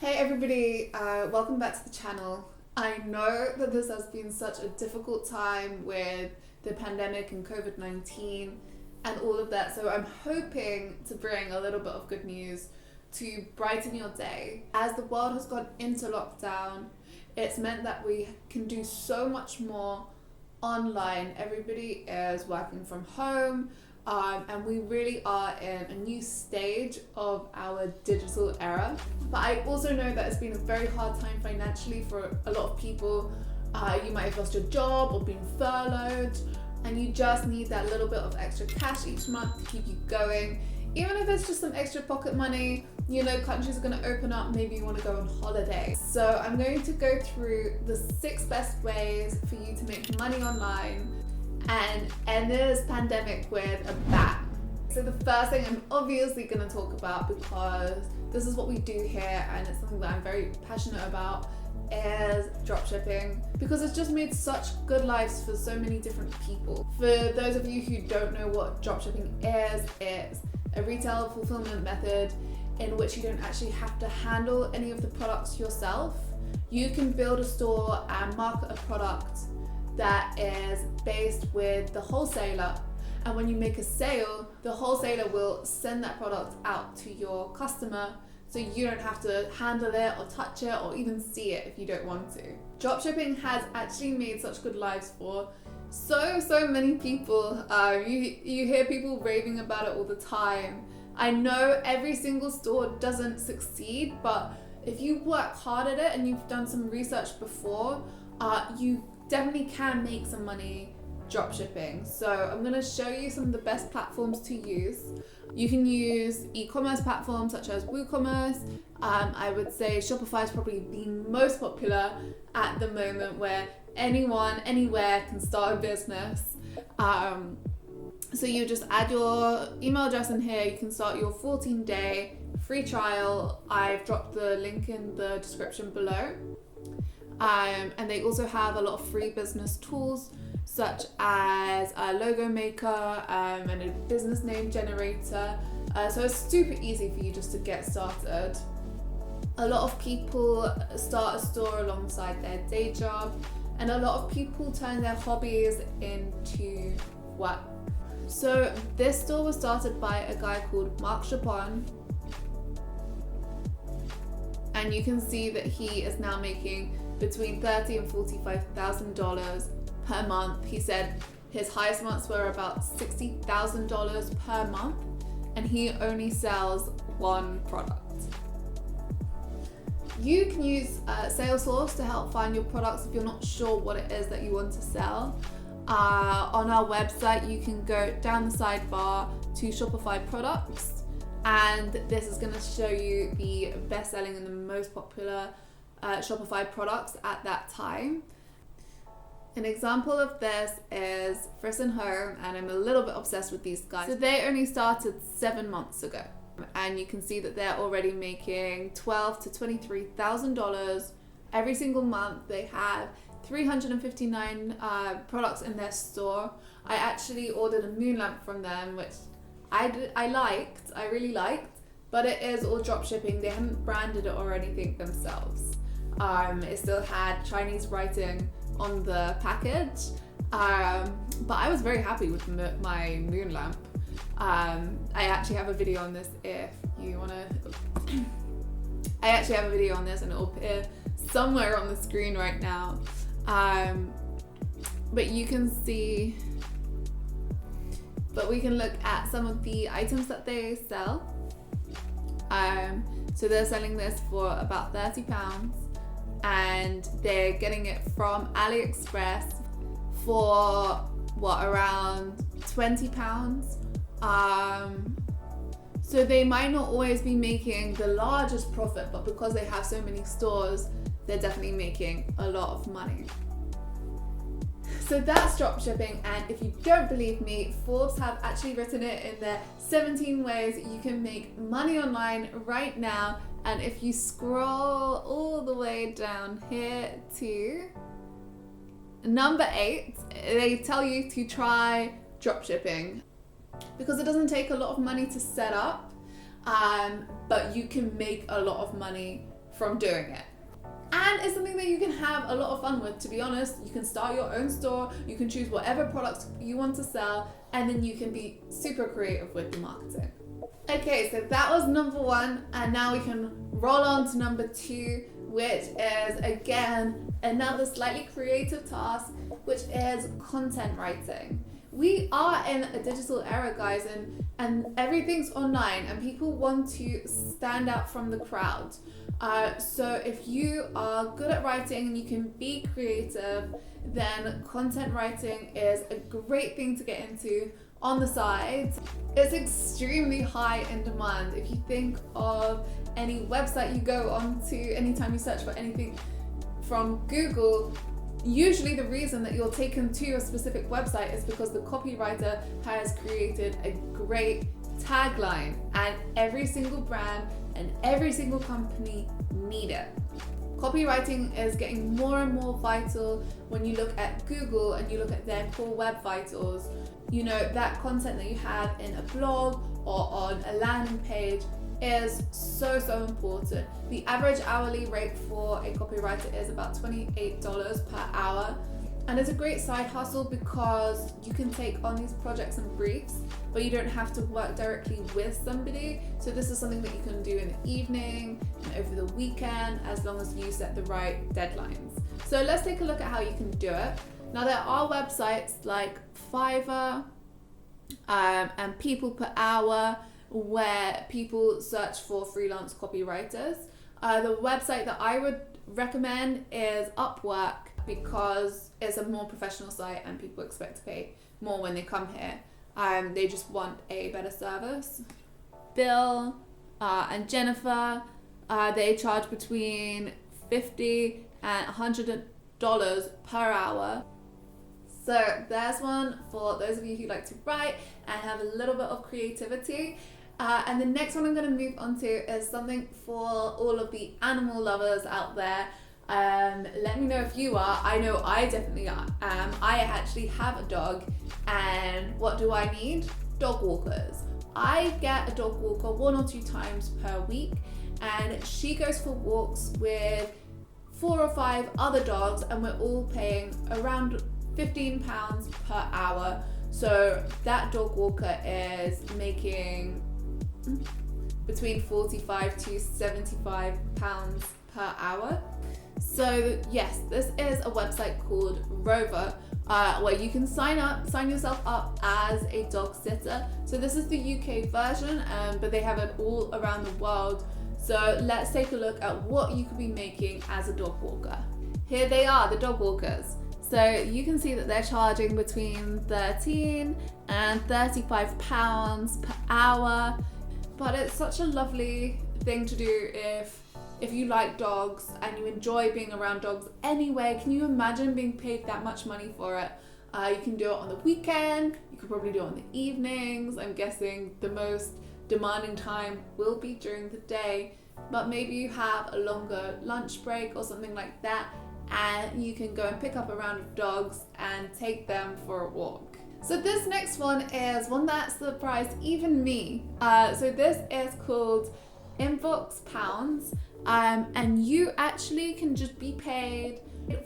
Hey everybody, welcome back to the channel. I know that this has been such a difficult time with the pandemic and Covid-19 and all of that, so I'm hoping to bring a little bit of good news to brighten your day. As the world has gone into lockdown, it's meant that we can do so much more online. Everybody is working from home, and we really are in a new stage of our digital era. But I also know that it's been a very hard time financially for a lot of people. You might have lost your job or been furloughed, and you just need that little bit of extra cash each month to keep you going. Even if it's just some extra pocket money, you know, countries are going to open up, maybe you want to go on holiday. So I'm going to go through the 6 best ways for you to make money online and end this pandemic with a bang. So the first thing I'm obviously going to talk about, because this is what we do here and it's something that I'm very passionate about, is dropshipping, because it's just made such good lives for so many different people. For those of you who don't know what dropshipping is, it's a retail fulfillment method in which you don't actually have to handle any of the products yourself. You can build a store and market a product that is based with the wholesaler, and when you make a sale, the wholesaler will send that product out to your customer, so you don't have to handle it or touch it or even see it if you don't want to. Dropshipping has actually made such good lives for so many people. You hear people raving about it all the time. I know every single store doesn't succeed, but if you work hard at it and you've done some research before, you definitely can make some money dropshipping. So I'm going to show you some of the best platforms to use. You can use e-commerce platforms such as WooCommerce. I would say Shopify is probably the most popular at the moment, where anyone, anywhere can start a business. So you just add your email address in here. You can start your 14-day free trial. I've dropped the link in the description below. And they also have a lot of free business tools, such as a logo maker and a business name generator. So it's super easy for you just to get started. A lot of people start a store alongside their day job, and a lot of people turn their hobbies into work. So this store was started by a guy called Mark Chapon, and you can see that he is now making between $30,000 and $45,000 per month. He said his highest months were about $60,000 per month, and he only sells one product. You can use Salesforce to help find your products if you're not sure what it is that you want to sell. On our website, you can go down the sidebar to Shopify products, and this is going to show you the best selling and the most popular Shopify products at that time. An example of this is Friss & Home, and I'm a little bit obsessed with these guys. So they only started 7 months ago, and you can see that they're already making $12,000 to $23,000 every single month. They have 359 products in their store. I actually ordered a moon lamp from them, which I really liked, but it is all drop shipping. They haven't branded it or anything themselves. It still had Chinese writing on the package, but I was very happy with my moon lamp. I actually have a video on this if you want to. I actually have a video on this, and it'll appear somewhere on the screen right now. But you can see, but we can look at some of the items that they sell. So they're selling this for about £30, and they're getting it from AliExpress for around £20. So they might not always be making the largest profit, but because they have so many stores, they're definitely making a lot of money. So that's dropshipping, and if you don't believe me, Forbes have actually written it in their 17 ways you can make money online right now. And if you scroll all the way down here to number 8, they tell you to try dropshipping, because it doesn't take a lot of money to set up, but you can make a lot of money from doing it. And it's something that you can have a lot of fun with, to be honest. You can start your own store, you can choose whatever products you want to sell, and then you can be super creative with the marketing. Okay, so that was number 1, and now we can roll on to number 2, which is again another slightly creative task, which is content writing. We are in a digital era, guys, and everything's online, and people want to stand out from the crowd. So if you are good at writing and you can be creative, then content writing is a great thing to get into on the side. It's extremely high in demand. If you think of any website you go onto, anytime you search for anything from Google, usually the reason that you're taken to a specific website is because the copywriter has created a great tagline, and every single brand and every single company need it. Copywriting is getting more and more vital when you look at Google and you look at their core web vitals. You know, that content that you have in a blog or on a landing page is so important. The average hourly rate for a copywriter is about $28 per hour, and it's a great side hustle because you can take on these projects and briefs, but you don't have to work directly with somebody. So this is something that you can do in the evening and over the weekend, as long as you set the right deadlines. So let's take a look at how you can do it. Now, there are websites like Fiverr and People Per Hour, where people search for freelance copywriters. The website that I would recommend is Upwork, because it's a more professional site and people expect to pay more when they come here. They just want a better service. Bill and Jennifer, they charge between $50 and $100 per hour. So there's one for those of you who like to write and have a little bit of creativity. And the next one I'm going to move on to is something for all of the animal lovers out there. Let me know if you are. I know I definitely am. I actually have a dog, and what do I need? Dog walkers. I get a dog walker 1 or 2 times per week, and she goes for walks with 4 or 5 other dogs, and we're all paying around £15 per hour. So that dog walker is making between 45 to 75 pounds per hour. So yes, this is a website called Rover, where you can sign yourself up as a dog sitter. So this is the UK version, but they have it all around the world. So let's take a look at what you could be making as a dog walker. Here they are, the dog walkers. So you can see that they're charging between 13 and 35 pounds per hour. But it's such a lovely thing to do if you like dogs and you enjoy being around dogs anyway. Can you imagine being paid that much money for it? You can do it on the weekend, you could probably do it on the evenings. I'm guessing the most demanding time will be during the day, but maybe you have a longer lunch break or something like that, and you can go and pick up a round of dogs and take them for a walk. So this next one is one that surprised even me. So this is called Inbox Pounds, and you actually can just be paid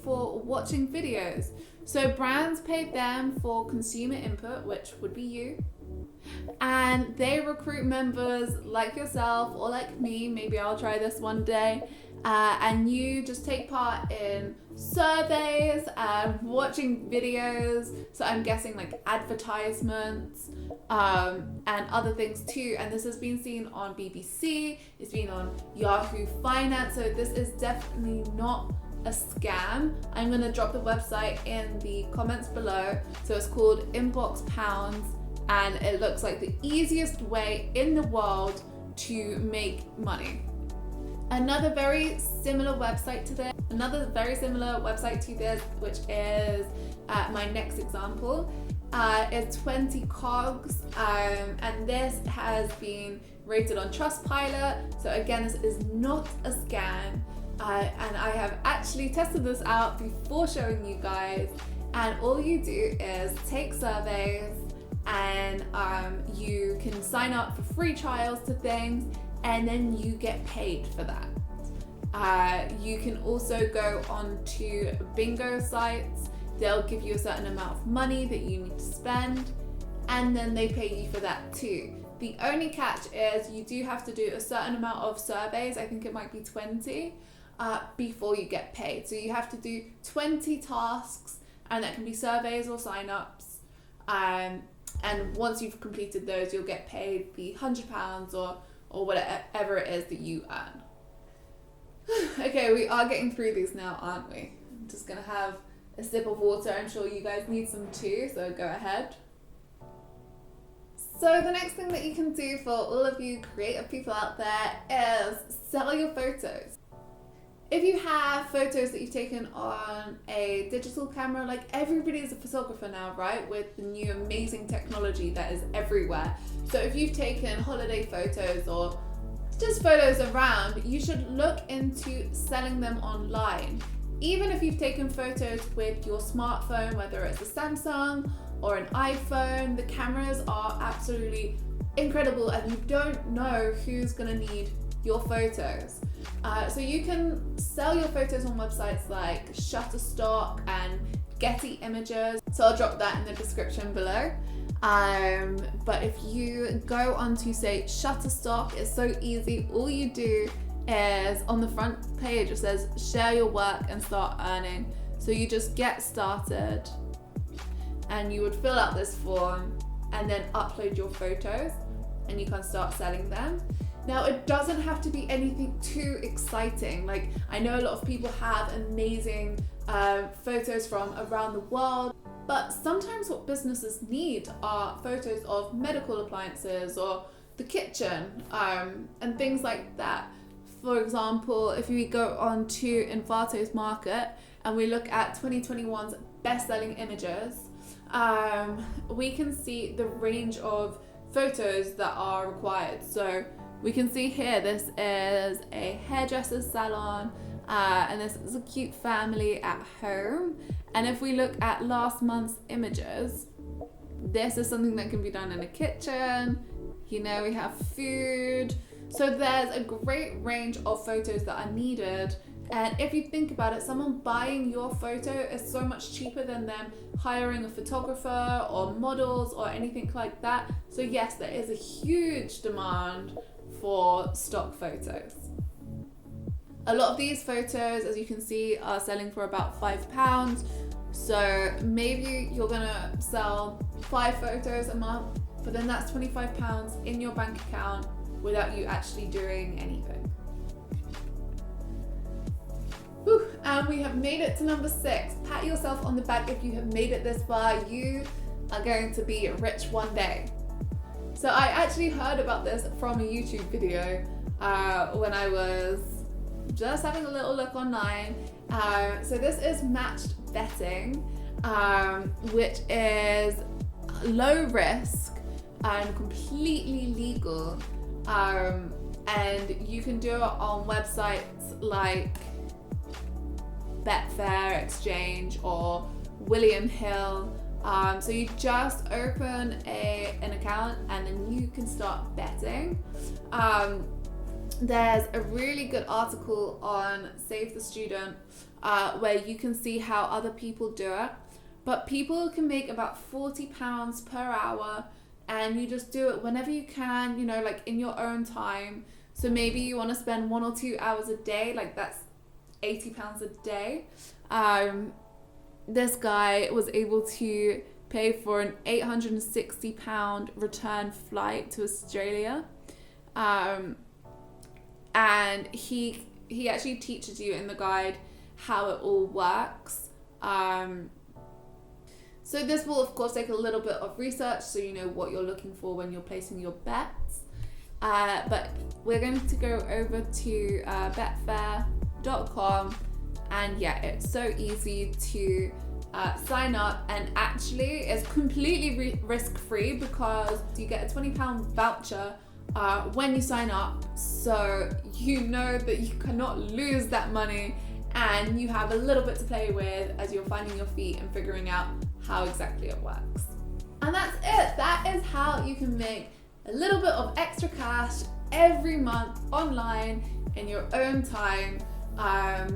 for watching videos. So brands pay them for consumer input, which would be you, and they recruit members like yourself or like me. Maybe I'll try this one day. And you just take part in surveys, watching videos, so I'm guessing like advertisements, and other things too. And this has been seen on BBC, it's been on Yahoo Finance, so this is definitely not a scam. I'm going to drop the website in the comments below. So it's called Inbox Pounds, and it looks like the easiest way in the world to make money. Another very similar website to this, which is my next example, is 20 Cogs, and this has been rated on Trustpilot. So again, this is not a scam, and I have actually tested this out before showing you guys. And all you do is take surveys, and you can sign up for free trials to things, and then you get paid for that. You can also go onto bingo sites. They'll give you a certain amount of money that you need to spend, and then they pay you for that too. The only catch is you do have to do a certain amount of surveys, I think it might be 20, before you get paid. So you have to do 20 tasks, and that can be surveys or sign-ups. And once you've completed those, you'll get paid the £100 or whatever it is that you earn. Okay, we are getting through these now, aren't we? I'm just gonna have a sip of water. I'm sure you guys need some too, so go ahead. So the next thing that you can do for all of you creative people out there is sell your photos. If you have photos that you've taken on a digital camera, like everybody is a photographer now, right? With the new amazing technology that is everywhere. So if you've taken holiday photos or just photos around, you should look into selling them online. Even if you've taken photos with your smartphone, whether it's a Samsung or an iPhone, the cameras are absolutely incredible and you don't know who's gonna need your photos. So you can sell your photos on websites like Shutterstock and Getty Images. So I'll drop that in the description below. But if you go onto, say, Shutterstock, it's so easy. All you do is on the front page, it says share your work and start earning. So you just get started and you would fill out this form and then upload your photos and you can start selling them. Now, it doesn't have to be anything too exciting. Like, I know a lot of people have amazing photos from around the world, but sometimes what businesses need are photos of medical appliances or the kitchen and things like that. For example, if we go on to Envato's market and we look at 2021's best-selling images, we can see the range of photos that are required. So we can see here, this is a hairdresser's salon, and this is a cute family at home. And if we look at last month's images, this is something that can be done in a kitchen. You know, we have food. So there's a great range of photos that are needed. And if you think about it, someone buying your photo is so much cheaper than them hiring a photographer or models or anything like that. So yes, there is a huge demand for stock photos. A lot of these photos, as you can see, are selling for about £5. So maybe you're gonna sell 5 photos a month, but then that's £25 in your bank account without you actually doing anything. Whew, and we have made it to number 6. Pat yourself on the back if you have made it this far. You are going to be rich one day. So I actually heard about this from a YouTube video when I was just having a little look online. So this is matched betting, which is low risk and completely legal. And you can do it on websites like Betfair Exchange or William Hill. So you just open an account and then you can start betting. There's a really good article on Save the Student where you can see how other people do it. But people can make about £40 per hour, and you just do it whenever you can, you know, like in your own time. So maybe you want to spend 1 or 2 hours a day, like that's £80 a day. This guy was able to pay for an £860 return flight to Australia. And he actually teaches you in the guide how it all works. So this will of course take a little bit of research so you know what you're looking for when you're placing your bets. But we're going to go over to betfair.com, and yeah, it's so easy to sign up, and actually it's completely risk-free because you get a £20 voucher when you sign up, so you know that you cannot lose that money and you have a little bit to play with as you're finding your feet and figuring out how exactly it works. And that's it. That is how you can make a little bit of extra cash every month online in your own time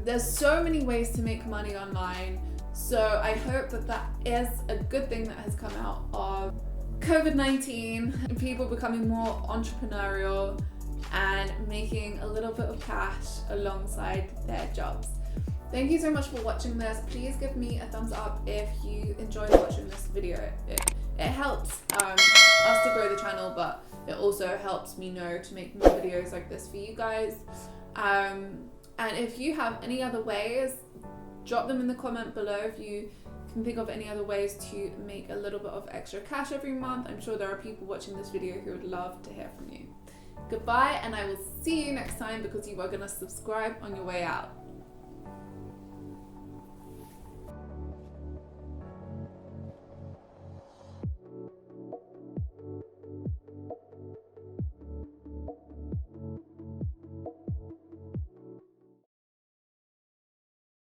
There's so many ways to make money online. So I hope that that is a good thing that has come out of COVID-19 and people becoming more entrepreneurial and making a little bit of cash alongside their jobs. Thank you so much for watching this. Please give me a thumbs up if you enjoyed watching this video. It helps us to grow the channel, but it also helps me know to make more videos like this for you guys. And if you have any other ways, drop them in the comment below if you can think of any other ways to make a little bit of extra cash every month. I'm sure there are people watching this video who would love to hear from you. Goodbye, and I will see you next time because you are going to subscribe on your way out.